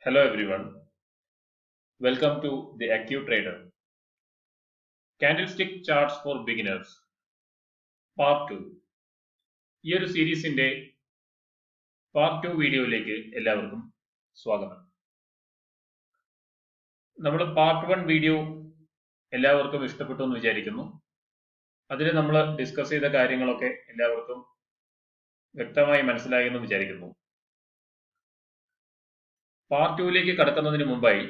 Hello everyone, welcome to the Active Trader. Candlestick Charts for Beginners Part 2. ഈ ഒരു സീരീസിന്റെ part 2 വീഡിയോയിലേക്ക് എല്ലാവർക്കും സ്വാഗതം. നമ്മൾ പാർട്ട് 1 വീഡിയോ എല്ലാവർക്കും ഇഷ്ടപ്പെട്ടു എന്ന് വിചാരിക്കുന്നു. അതിൽ നമ്മൾ ഡിസ്കസ് ചെയ്ത കാര്യങ്ങളൊക്കെ എല്ലാവർക്കും വ്യക്തമായി മനസ്സിലായി എന്ന് വിചാരിക്കുന്നു. പാർട്ട് 2ലേക്ക് കടക്കുന്നതിന് മുമ്പായി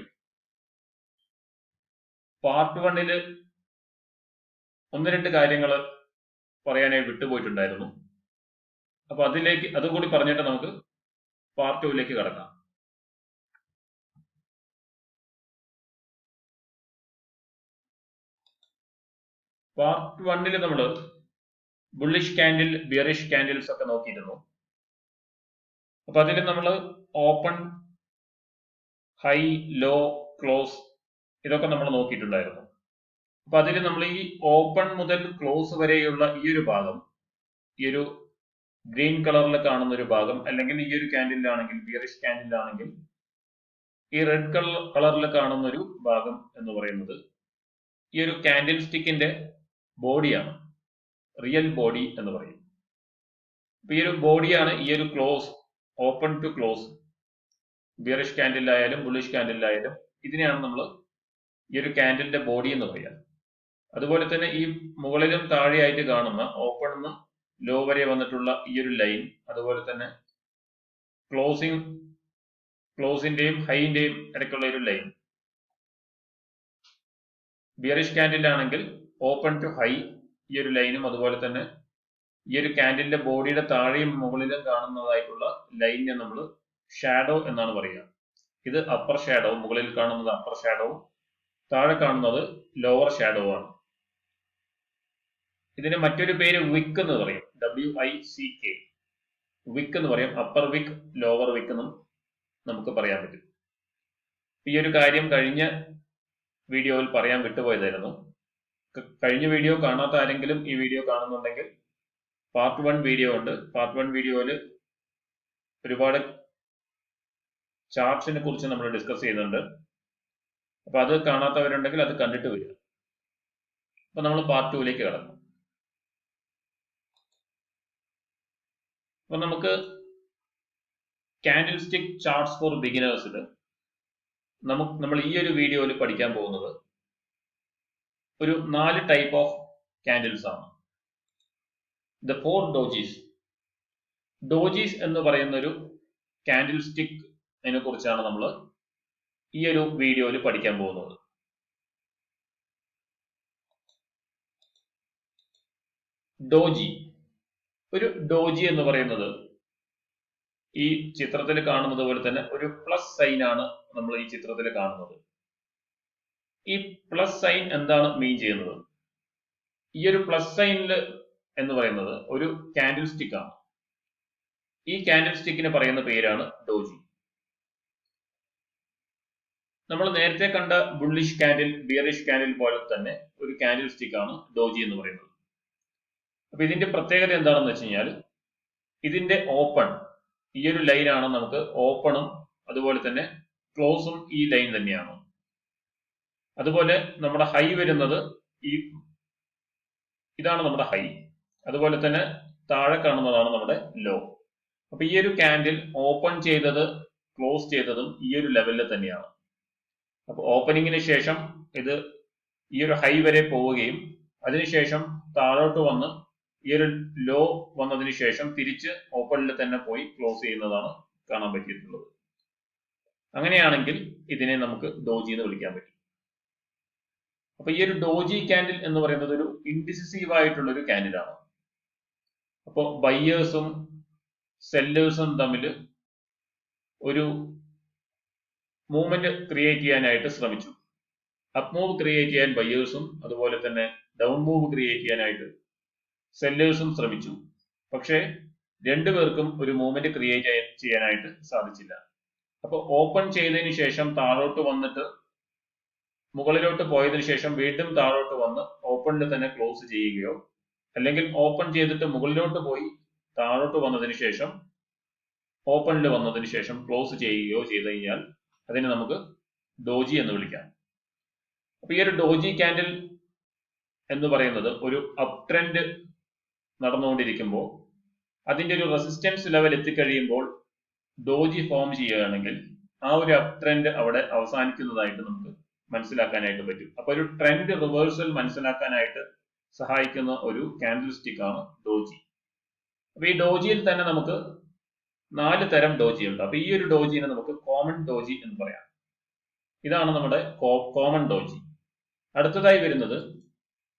പാർട്ട് 1ൽ ഒന്ന് രണ്ട് കാര്യങ്ങൾ പറയാനായി വിട്ടുപോയിട്ടുണ്ടായിരുന്നു. അപ്പൊ അതും കൂടി പറഞ്ഞിട്ട് നമുക്ക് പാർട്ട് 2ലേക്ക് കടക്കാം. പാർട്ട് 1ൽ നമ്മൾ ബുള്ളിഷ് ക്യാൻഡിൽ, ബിയറിഷ് ക്യാൻഡിൽസ് ഒക്കെ നോക്കിയിരുന്നു. അപ്പൊ അതിൽ നമ്മൾ ഓപ്പൺ, ഹൈ, ലോ, ക്ലോസ് ഇതൊക്കെ നമ്മൾ നോക്കിയിട്ടുണ്ടായിരുന്നു. അപ്പൊ അതിൽ നമ്മൾ ഈ ഓപ്പൺ മുതൽ ക്ലോസ് വരെയുള്ള ഈ ഒരു ഭാഗം, ഈ ഒരു ഗ്രീൻ കളറിൽ കാണുന്ന ഒരു ഭാഗം, അല്ലെങ്കിൽ ഈ ഒരു ക്യാൻഡിലാണെങ്കിൽ, ബിയറിഷ് ക്യാൻഡിലാണെങ്കിൽ ഈ റെഡ് കളറിൽ കാണുന്ന ഒരു ഭാഗം എന്ന് പറയുന്നത് ഈ ഒരു കാൻഡിൽ സ്റ്റിക്കിന്റെ ബോഡിയാണ്, റിയൽ ബോഡി എന്ന് പറയും. അപ്പൊ ഈ ഒരു ബോഡിയാണ് ഈ ഒരു close, open to close, bearish ക്യാൻഡിലായാലും ബുള്ളിഷ് ക്യാൻഡിലായാലും ഇതിനെയാണ് നമ്മൾ ഈ ഒരു ക്യാൻഡിലിന്റെ ബോഡി എന്ന് പറയുക. അതുപോലെ തന്നെ ഈ മുകളിലും താഴെയായിട്ട് കാണുന്ന ഓപ്പൺ നിന്ന് ലോ വരെ വന്നിട്ടുള്ള ഈ ഒരു ലൈൻ, അതുപോലെ തന്നെ ക്ലോസിന്റെയും ഹൈന്റെയും ഇടയ്ക്കുള്ള ഒരു ലൈൻ. ബിയറിഷ് ക്യാൻഡിൽ ആണെങ്കിൽ ഓപ്പൺ ടു ഹൈ ഈ ഒരു ലൈനും, അതുപോലെ തന്നെ ഈ ഒരു ക്യാൻഡിലിന്റെ ബോഡിയുടെ താഴെയും മുകളിലും കാണുന്നതായിട്ടുള്ള ലൈനിനെ നമ്മൾ ഷാഡോ എന്നാണ് പറയുക. ഇത് അപ്പർ ഷാഡോ, മുകളിൽ കാണുന്നത് അപ്പർ ഷാഡോ, താഴെ കാണുന്നത് ലോവർ ഷാഡോ ആണ്. ഇതിന് മറ്റൊരു പേര് വിക്ക് എന്ന് പറയും, WICK, വിക്ക് എന്ന് പറയും. അപ്പർ വിക്ക്, ലോവർ വിക്ക് എന്നും നമുക്ക് പറയാൻ പറ്റും. ഈ ഒരു കാര്യം കഴിഞ്ഞ വീഡിയോയിൽ പറയാൻ വിട്ടുപോയതായിരുന്നു. കഴിഞ്ഞ വീഡിയോ കാണാത്ത ആരെങ്കിലും ഈ വീഡിയോ കാണുന്നുണ്ടെങ്കിൽ പാർട്ട് 1 വീഡിയോ ഉണ്ട്. പാർട്ട് 1 വീഡിയോയിൽ ഒരുപാട് ചാർട്ട്സിനെ കുറിച്ച് നമ്മൾ ഡിസ്കസ് ചെയ്യുന്നുണ്ട്. അപ്പൊ അത് കാണാത്തവരുണ്ടെങ്കിൽ അത് കണ്ടിട്ട് വരിക. അപ്പൊ നമ്മൾ പാർട്ട് 2ലേക്ക് കടന്നു. അപ്പൊ നമുക്ക് കാൻഡിൽ സ്റ്റിക്ക് ചാർട്ട്സ് ഫോർ ബിഗിനേഴ്സിൽ നമ്മൾ ഈ ഒരു വീഡിയോയിൽ പഠിക്കാൻ പോകുന്നത് ഒരു 4 ടൈപ്പ് ഓഫ് കാൻഡിൽസ് ആണ്. The 4 dojis. dojis എന്ന് പറയുന്ന ഒരു കാൻഡിൽ സ്റ്റിക്കിനെ കുറിച്ചാണ് നമ്മൾ ഈ ഒരു വീഡിയോയിൽ പഠിക്കാൻ പോകുന്നത്. ഡോജി, ഒരു ഡോജി എന്ന് പറയുന്നത് ഈ ചിത്രത്തിൽ കാണുന്നത് പോലെ തന്നെ ഒരു പ്ലസ് സൈൻ ആണ് നമ്മൾ ഈ ചിത്രത്തിൽ കാണുന്നത്. ഈ പ്ലസ് സൈൻ എന്താണ് മീൻ ചെയ്യുന്നത്? ഈ ഒരു പ്ലസ് സൈനിൽ എന്ന് പറയുന്നത് ഒരു കാൻഡിൽ സ്റ്റിക്ക് ആണ്. ഈ കാൻഡിൽ സ്റ്റിക്കിന് പറയുന്ന പേരാണ് ഡോജി. നമ്മൾ നേരത്തെ കണ്ട ബുള്ളിഷ് ക്യാൻഡിൽ, ബിയറിഷ് ക്യാൻഡിൽ പോലെ തന്നെ ഒരു കാൻഡിൽ സ്റ്റിക്ക് ആണ് ഡോജി എന്ന് പറയുന്നത്. അപ്പൊ ഇതിന്റെ പ്രത്യേകത എന്താണെന്ന് വെച്ച് കഴിഞ്ഞാൽ, ഇതിന്റെ ഓപ്പൺ, ഈ ഒരു ലൈനാണ് നമുക്ക് ഓപ്പണും അതുപോലെ തന്നെ ക്ലോസും ഈ ലൈൻ തന്നെയാണ്. അതുപോലെ നമ്മുടെ ഹൈ വരുന്നത് ഇതാണ് നമ്മുടെ ഹൈ, അതുപോലെ തന്നെ താഴെ കാണുന്നതാണ് നമ്മുടെ ലോ. അപ്പൊ ഈ ഒരു ക്യാൻഡിൽ ഓപ്പൺ ചെയ്തത് ക്ലോസ് ചെയ്തതും ഈ ഒരു ലെവലിൽ തന്നെയാണ്. അപ്പൊ ഓപ്പണിങ്ങിന് ശേഷം ഇത് ഈ ഒരു ഹൈ വരെ പോവുകയും അതിനുശേഷം താഴോട്ട് വന്ന് ഈ ഒരു ലോ വന്നതിന് ശേഷം തിരിച്ച് ഓപ്പണിൽ തന്നെ പോയി ക്ലോസ് ചെയ്യുന്നതാണ് കാണാൻ പറ്റിയിട്ടുള്ളത്. അങ്ങനെയാണെങ്കിൽ ഇതിനെ നമുക്ക് ഡോജി എന്ന് വിളിക്കാൻ പറ്റും. അപ്പൊ ഈ ഒരു ഡോജി ക്യാൻഡിൽ എന്ന് പറയുന്നത് ഒരു ഇൻഡിസിസീവ് ആയിട്ടുള്ള ഒരു ക്യാൻഡിലാണ്. അപ്പോൾ ബയ്യേഴ്സും സെല്ലേഴ്സും തമ്മിൽ ഒരു മൂവ്മെന്റ് ക്രിയേറ്റ് ചെയ്യാനായിട്ട് ശ്രമിച്ചു. അപ്പ് മൂവ് ക്രിയേറ്റ് ചെയ്യാൻ ബയ്യേഴ്സും അതുപോലെ തന്നെ ഡൗൺ മൂവ് ക്രിയേറ്റ് ചെയ്യാനായിട്ട് സെല്ലേഴ്സും ശ്രമിച്ചു. പക്ഷേ രണ്ടുപേർക്കും ഒരു മൂവ്മെന്റ് ക്രിയേറ്റ് ചെയ്യാനായിട്ട് സാധിച്ചില്ല. അപ്പോൾ ഓപ്പൺ ചെയ്തതിന് ശേഷം താഴോട്ട് വന്നിട്ട് മുകളിലോട്ട് പോയതിനു ശേഷം വീണ്ടും താഴോട്ട് വന്ന് ഓപ്പണിൽ തന്നെ ക്ലോസ് ചെയ്യുകയോ, അല്ലെങ്കിൽ ഓപ്പൺ ചെയ്തിട്ട് മുകളിലോട്ട് പോയി താഴോട്ട് വന്നതിന് ശേഷം ഓപ്പണിൽ വന്നതിന് ശേഷം ക്ലോസ് ചെയ്യുകയോ ചെയ്തു കഴിഞ്ഞാൽ അതിനെ നമുക്ക് ഡോജി എന്ന് വിളിക്കാം. അപ്പൊ ഈ ഒരു ഡോജി ക്യാൻഡിൽ എന്ന് പറയുന്നത് ഒരു അപ് ട്രെൻഡ് നടന്നുകൊണ്ടിരിക്കുമ്പോൾ അതിന്റെ ഒരു റെസിസ്റ്റൻസ് ലെവൽ എത്തിക്കഴിയുമ്പോൾ ഡോജി ഫോം ചെയ്യുകയാണെങ്കിൽ ആ ഒരു അപ് ട്രെൻഡ് അവിടെ അവസാനിക്കുന്നതായിട്ട് നമുക്ക് മനസ്സിലാക്കാനായിട്ട് പറ്റും. അപ്പൊ ഒരു ട്രെൻഡ് റിവേഴ്സൽ മനസ്സിലാക്കാനായിട്ട് സഹായിക്കുന്ന ഒരു കാൻഡിൽ സ്റ്റിക് ആണ് ഡോജി. അപ്പൊ ഈ ഡോജിയിൽ തന്നെ നമുക്ക് 4 തരം ഡോജി ഉണ്ട്. അപ്പൊ ഈ ഒരു ഡോജിനെ നമുക്ക് കോമൺ ഡോജി എന്ന് പറയാം. ഇതാണ് നമ്മുടെ കോമൺ ഡോജി. അടുത്തതായി വരുന്നത്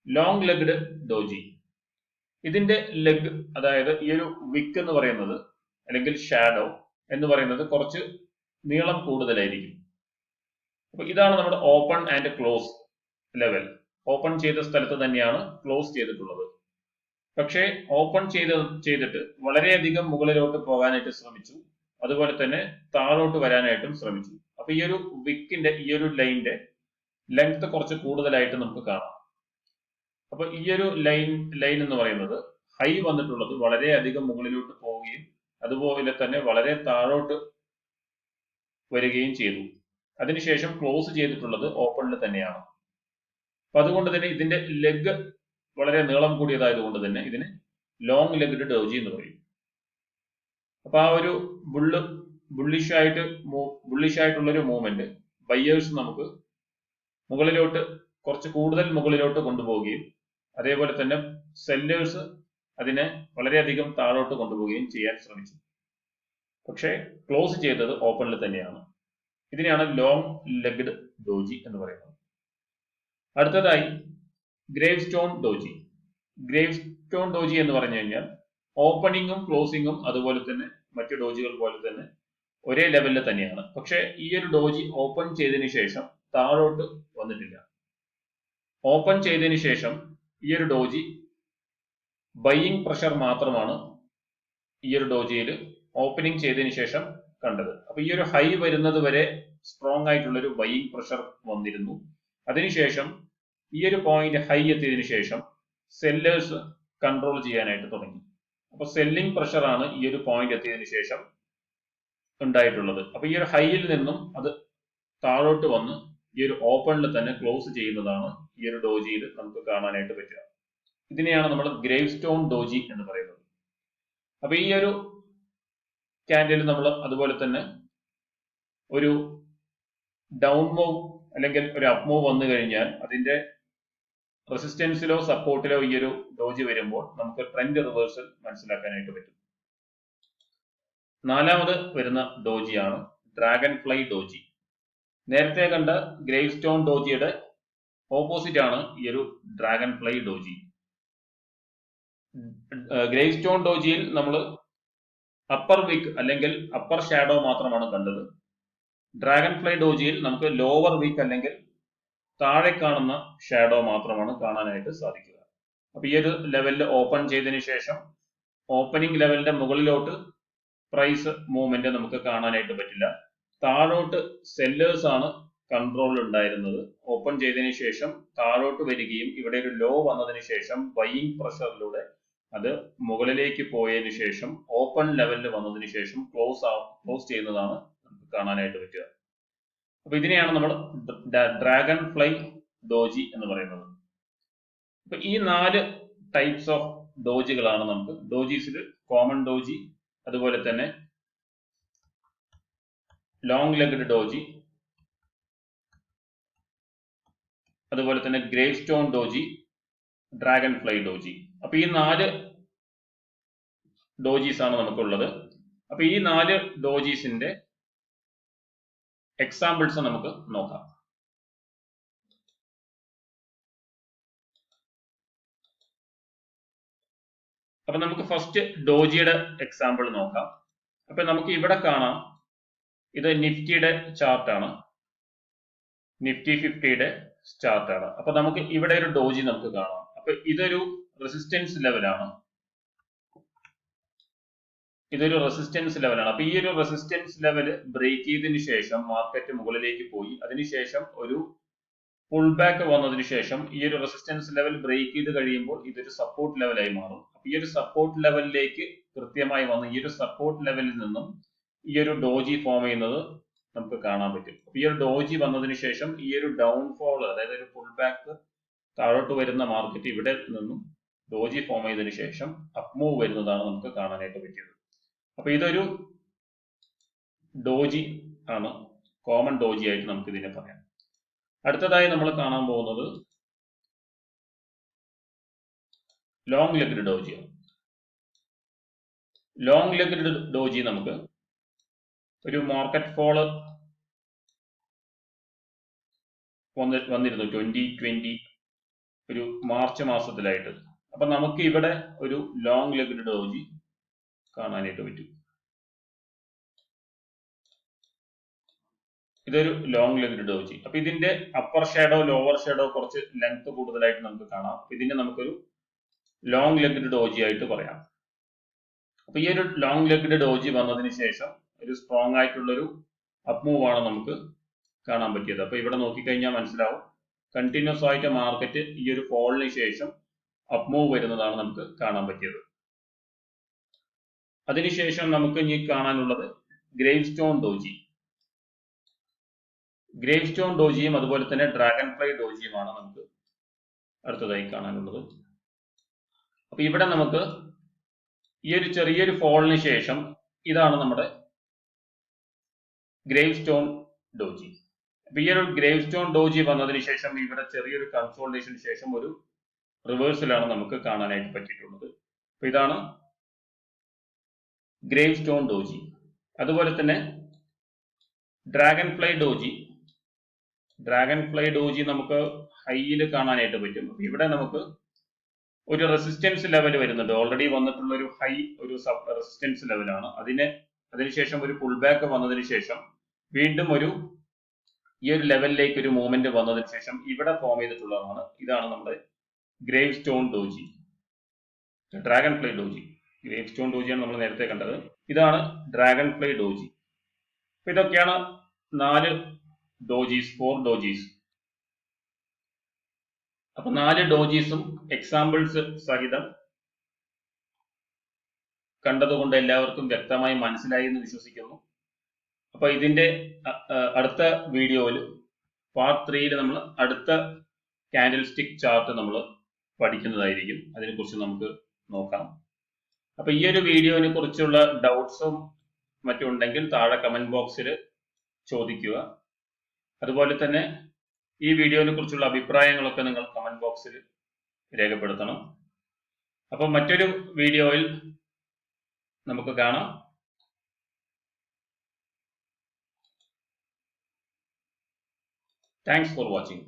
ലോങ് ലെഗ്ഡ് ഡോജി. ഇതിന്റെ ലെഗ്, അതായത് ഈ ഒരു വിക്ക് എന്ന് പറയുന്നത് അല്ലെങ്കിൽ ഷാഡോ എന്ന് പറയുന്നത് കുറച്ച് നീളം കൂടുതലായിരിക്കും. അപ്പൊ ഇതാണ് നമ്മുടെ open and close level. Open ചെയ്ത സ്ഥലത്ത് തന്നെയാണ് ക്ലോസ് ചെയ്തിട്ടുള്ളത്. പക്ഷേ ഓപ്പൺ ചെയ്തിട്ട് വളരെയധികം മുകളിലോട്ട് പോകാനായിട്ട് ശ്രമിച്ചു, അതുപോലെ തന്നെ താഴോട്ട് വരാനായിട്ടും ശ്രമിച്ചു. അപ്പൊ ഈ ഒരു വിക്കിന്റെ ഈ ഒരു ലൈനിന്റെ ലെങ്ത് കുറച്ച് കൂടുതലായിട്ട് നമുക്ക് കാണാം. അപ്പൊ ഈ ഒരു ലൈൻ എന്ന് പറയുന്നത് ഹൈ വന്നിട്ടുള്ളത് വളരെയധികം മുകളിലോട്ട് പോവുകയും അതുപോലെ തന്നെ വളരെ താഴോട്ട് വരികയും ചെയ്തു. അതിനുശേഷം ക്ലോസ് ചെയ്തിട്ടുള്ളത് ഓപ്പണിൽ തന്നെയാണ്. അപ്പൊ അതുകൊണ്ട് തന്നെ ഇതിന്റെ ലെഗ് വളരെ നീളം കൂടിയതായതുകൊണ്ട് തന്നെ ഇതിന് ലോങ് ലെഗ്ഡ് ഡോജി എന്ന് പറയും. അപ്പൊ ആ ഒരു ബുള്ളിഷ് ആയിട്ടുള്ള ഒരു മൂവ്മെന്റ് ബയ്യേഴ്സ് നമുക്ക് മുകളിലോട്ട് കുറച്ച് കൂടുതൽ മുകളിലോട്ട് കൊണ്ടുപോവുകയും അതേപോലെ തന്നെ സെല്ലേഴ്സ് അതിനെ വളരെയധികം താഴോട്ട് കൊണ്ടുപോവുകയും ചെയ്യാൻ ശ്രമിച്ചു. പക്ഷേ ക്ലോസ് ചെയ്തത് ഓപ്പണിൽ തന്നെയാണ്. ഇതിനെയാണ് ലോങ് ലെഗ്ഡ് ഡോജി എന്ന് പറയുന്നത്. അടുത്തതായി grave stone doji. Gravestone doji എന്ന് പറഞ്ഞു കഴിഞ്ഞാൽ ഓപ്പണിങ്ങും ക്ലോസിങ്ങും അതുപോലെ തന്നെ മറ്റു ഡോജികൾ പോലെ തന്നെ ഒരേ ലെവലിൽ തന്നെയാണ്. പക്ഷേ ഈ ഒരു ഡോജി ഓപ്പൺ ചെയ്തതിനു ശേഷം താഴോട്ട് വന്നിട്ടില്ല. ഓപ്പൺ ചെയ്തതിനു ശേഷം ഈ ഒരു ഡോജി ബൈയിങ് പ്രഷർ മാത്രമാണ് ഈ ഒരു ഡോജിയിൽ ഓപ്പണിംഗ് ചെയ്തതിനു ശേഷം കണ്ടത്. അപ്പൊ ഈ ഒരു ഹൈ വരുന്നത് വരെ സ്ട്രോങ് ആയിട്ടുള്ള ഒരു ബൈയിങ് പ്രഷർ വന്നിരുന്നു. അതിനുശേഷം ഈ ഒരു പോയിന്റ് ഹൈ എത്തിയതിനു ശേഷം സെല്ലേഴ്സ് കൺട്രോൾ ചെയ്യാനായിട്ട് തുടങ്ങി. അപ്പൊ സെല്ലിംഗ് പ്രഷർ ആണ് ഈ ഒരു പോയിന്റ് എത്തിയതിനു ശേഷം ഉണ്ടായിട്ടുള്ളത്. അപ്പൊ ഈ ഒരു ഹൈയിൽ നിന്നും അത് താഴോട്ട് വന്ന് ഈ ഒരു ഓപ്പണിൽ തന്നെ ക്ലോസ് ചെയ്യുന്നതാണ് ഈ ഒരു ഡോജിയിൽ നമുക്ക് കാണാനായിട്ട് പറ്റുക. ഇതിനെയാണ് നമ്മൾ ഗ്രേവ് സ്റ്റോൺ ഡോജി എന്ന് പറയുന്നത്. അപ്പൊ ഈ ഒരു ക്യാൻഡിൽ നമ്മൾ അതുപോലെ തന്നെ ഒരു ഡൗൺ മൂവ് അല്ലെങ്കിൽ ഒരു അപ്പ് മൂവ് വന്നു കഴിഞ്ഞാൽ അതിന്റെ റെസിസ്റ്റൻസിലോ സപ്പോർട്ടിലോ ഈ ഒരു ഡോജി വരുമ്പോൾ നമുക്ക് ട്രെൻഡ് റിവേഴ്സൽ മനസ്സിലാക്കാനായിട്ട് പറ്റും. നാലാമത് വരുന്ന ഡോജിയാണ് ഡ്രാഗൺ ഫ്ലൈ ഡോജി. നേരത്തെ കണ്ട ഗ്രേവ് സ്റ്റോൺ ഡോജിയുടെ ഓപ്പോസിറ്റ് ആണ് ഈ ഒരു dragonfly doji. Gravestone ഡോജിയിൽ നമ്മൾ അപ്പർ വിക്ക് അല്ലെങ്കിൽ അപ്പർ ഷാഡോ മാത്രമാണ് കണ്ടത്. ഡ്രാഗൺ ഫ്ലൈ ഡോജിയിൽ നമുക്ക് ലോവർ വിക്ക് അല്ലെങ്കിൽ താഴെ കാണുന്ന ഷാഡോ മാത്രമാണ് കാണാനായിട്ട് സാധിക്കുക. അപ്പൊ ഈ ഒരു ലെവലിൽ ഓപ്പൺ ചെയ്തതിനു ശേഷം ഓപ്പണിംഗ് ലെവലിന്റെ മുകളിലോട്ട് പ്രൈസ് മൂവ്മെന്റ് നമുക്ക് കാണാനായിട്ട് പറ്റില്ല. താഴോട്ട് സെല്ലേഴ്സ് ആണ് കൺട്രോൾ ഉണ്ടായിരുന്നത്. ഓപ്പൺ ചെയ്തതിനു ശേഷം താഴോട്ട് വരികയും ഇവിടെ ഒരു ലോ വന്നതിന് ശേഷം ബൈയിങ് പ്രഷറിലൂടെ അത് മുകളിലേക്ക് പോയതിനു ശേഷം ഓപ്പൺ ലെവലിൽ വന്നതിന് ശേഷം ക്ലോസ് ചെയ്യുന്നതാണ് നമുക്ക് കാണാനായിട്ട് പറ്റുക. അപ്പൊ ഇതിനെയാണ് നമ്മൾ ഡ്രാഗൺ ഫ്ലൈ ഡോജി എന്ന് പറയുന്നത്. അപ്പൊ ഈ 4 ടൈപ്സ് ഓഫ് ഡോജികളാണ് നമുക്ക് ഡോജീസിൽ കോമൺ ഡോജി, അതുപോലെ തന്നെ ലോങ് ലെഗ്ഡ് ഡോജി, അതുപോലെ തന്നെ grave stone doji, dragonfly doji. അപ്പൊ ഈ 4 ഡോജീസ് ആണ് നമുക്കുള്ളത്. അപ്പൊ ഈ 4 ഡോജീസിന്റെ എക്സാമ്പിൾസ് നമുക്ക് നോക്കാം. അപ്പൊ നമുക്ക് ഫസ്റ്റ് ഡോജിയുടെ എക്സാമ്പിൾ നോക്കാം. അപ്പൊ നമുക്ക് ഇവിടെ കാണാം, ഇത് നിഫ്റ്റിയുടെ ചാർട്ടാണ്, നിഫ്റ്റി 50യുടെ ചാർട്ടാണ്. അപ്പൊ നമുക്ക് ഇവിടെ ഒരു ഡോജി നമുക്ക് കാണാം. അപ്പൊ ഇതൊരു റെസിസ്റ്റൻസ് ലെവലാണ്, ഇതൊരു റെസിസ്റ്റൻസ് ലെവലാണ്. അപ്പൊ ഈ ഒരു റെസിസ്റ്റൻസ് ലെവൽ ബ്രേക്ക് ചെയ്തതിനു ശേഷം മാർക്കറ്റ് മുകളിലേക്ക് പോയി. അതിനുശേഷം ഒരു പുൾ ബാക്ക് വന്നതിന് ശേഷം ഈ ഒരു റെസിസ്റ്റൻസ് ലെവൽ ബ്രേക്ക് ചെയ്ത് കഴിയുമ്പോൾ ഇതൊരു സപ്പോർട്ട് ലെവലായി മാറും. അപ്പൊ ഈ ഒരു സപ്പോർട്ട് ലെവലിലേക്ക് കൃത്യമായി വന്ന് ഈ ഒരു സപ്പോർട്ട് ലെവലിൽ നിന്നും ഈ ഒരു ഡോജി ഫോം ചെയ്യുന്നത് നമുക്ക് കാണാൻ പറ്റും. ഈ ഒരു ഡോജി വന്നതിന് ശേഷം ഈ ഒരു ഡൗൺഫോൾ, അതായത് ഒരു പുൾ ബാക്ക് താഴോട്ട് വരുന്ന മാർക്കറ്റ് ഇവിടെ നിന്നും ഡോജി ഫോം ചെയ്തതിനു ശേഷം അപ്പ് മൂവ് വരുന്നതാണ് നമുക്ക് കാണാനായിട്ട് പറ്റിയത്. അപ്പൊ ഇതൊരു ഡോജി ആണ്, കോമൺ ഡോജി ആയിട്ട് നമുക്ക് ഇതിനെ പറയാം. അടുത്തതായി നമ്മൾ കാണാൻ പോകുന്നത് ലോങ് ലെഗ്ഡ് ഡോജിയാണ്. ലോങ് ലെഗ്ഡ് ഡോജി നമുക്ക് ഒരു മാർക്കറ്റ് ഫോള് വന്നിരുന്നു 2020 ഒരു മാർച്ച് മാസത്തിലായിട്ട്. അപ്പൊ നമുക്ക് ഇവിടെ ഒരു ലോങ് ലെഗ്ഡ് ഡോജി കാണാനായിട്ട് പറ്റും. ഇതൊരു ലോങ് ലെഗ്ഡ് ഡോജി. അപ്പൊ ഇതിന്റെ അപ്പർ ഷാഡോ ലോവർ ഷാഡോ കുറച്ച് ലെങ്ത് കൂടുതലായിട്ട് നമുക്ക് കാണാം. ഇതിനെ നമുക്കൊരു ലോങ് ലെഗ്ഡ് ഡോജി ആയിട്ട് പറയാം. അപ്പൊ ഈ ഒരു ലോങ് ലെഗ്ഡ് ഡോജി വന്നതിന് ശേഷം ഒരു സ്ട്രോങ് ആയിട്ടുള്ളൊരു അപ്പ് മൂവ് ആണ് നമുക്ക് കാണാൻ പറ്റിയത്. അപ്പൊ ഇവിടെ നോക്കിക്കഴിഞ്ഞാൽ മനസ്സിലാവും, കണ്ടിന്യൂസ് ആയിട്ട് മാർക്കറ്റ് ഈ ഒരു ഫോളിന് ശേഷം അപ്പ് മൂവ് വരുന്നതാണ് നമുക്ക് കാണാൻ പറ്റിയത്. അതിനുശേഷം നമുക്ക് ഇനി കാണാനുള്ളത് gravestone doji. Gravestone ഡോജിയും അതുപോലെ തന്നെ ഡ്രാഗൺ ഫ്ലൈ ഡോജിയുമാണ് നമുക്ക് അടുത്തതായി കാണാനുള്ളത്. അപ്പൊ ഇവിടെ നമുക്ക് ഈ ഒരു ചെറിയൊരു ഫോളിന് ശേഷം ഇതാണ് നമ്മുടെ ഗ്രേവ് സ്റ്റോൺ ഡോജി. അപ്പൊ ഈ ഒരു ഗ്രേവ് സ്റ്റോൺ ഡോജി വന്നതിന് ശേഷം ഇവിടെ ചെറിയൊരു കൺസോൾട്ടേഷന് ശേഷം ഒരു റിവേഴ്സലാണ് നമുക്ക് കാണാനായിട്ട് പറ്റിയിട്ടുള്ളത്. അപ്പൊ ഇതാണ് ഗ്രേവ് സ്റ്റോൺ ഡോജി. അതുപോലെ തന്നെ dragon fly doji. Dragonfly doji നമുക്ക് ഹൈയിൽ കാണാനായിട്ട് പറ്റും. ഇവിടെ നമുക്ക് ഒരു റെസിസ്റ്റൻസ് ലെവൽ വരുന്നുണ്ട്. ഓൾറെഡി വന്നിട്ടുള്ള ഒരു ഹൈ ഒരു സബ് റെസിസ്റ്റൻസ് ലെവലാണ്. അതിനുശേഷം ഒരു പുൾ ബാക്ക് വന്നതിന് ശേഷം വീണ്ടും ഈ ഒരു ലെവലിലേക്ക് ഒരു മൂവ്മെന്റ് വന്നതിന് ശേഷം ഇവിടെ ഫോം ചെയ്തിട്ടുള്ളതാണ്. ഇതാണ് നമ്മുടെ gravestone doji, dragonfly doji. Gravestone ഡോജിയാണ് നമ്മൾ നേരത്തെ കണ്ടത്. ഇതാണ് ഡ്രാഗൺ ഫ്ലൈ ഡോജി. അപ്പൊ ഇതൊക്കെയാണ് 4 ഡോജീസ്, 4 ഡോജീസ്. അപ്പൊ 4 ഡോജീസും എക്സാമ്പിൾസ് സഹിതം കണ്ടതുകൊണ്ട് എല്ലാവർക്കും വ്യക്തമായി മനസ്സിലായി എന്ന് വിശ്വസിക്കുന്നു. അപ്പൊ ഇതിന്റെ അടുത്ത വീഡിയോയിൽ പാർട്ട് 3യിൽ നമ്മൾ അടുത്ത കാൻഡിൽ സ്റ്റിക്ക് ചാർട്ട് നമ്മൾ പഠിക്കുന്നതായിരിക്കും. അതിനെക്കുറിച്ച് നമുക്ക് നോക്കാം. അപ്പൊ ഈ ഒരു വീഡിയോനെ കുറിച്ചുള്ള ഡൗട്ട്സും മറ്റും ഉണ്ടെങ്കിൽ താഴെ കമന്റ് ബോക്സിൽ ചോദിക്കുക. അതുപോലെ തന്നെ ഈ വീഡിയോനെ കുറിച്ചുള്ള അഭിപ്രായങ്ങളൊക്കെ നിങ്ങൾ കമന്റ് ബോക്സിൽ രേഖപ്പെടുത്തണം. അപ്പൊ മറ്റൊരു വീഡിയോയിൽ നമുക്ക് കാണാം. Thanks for watching.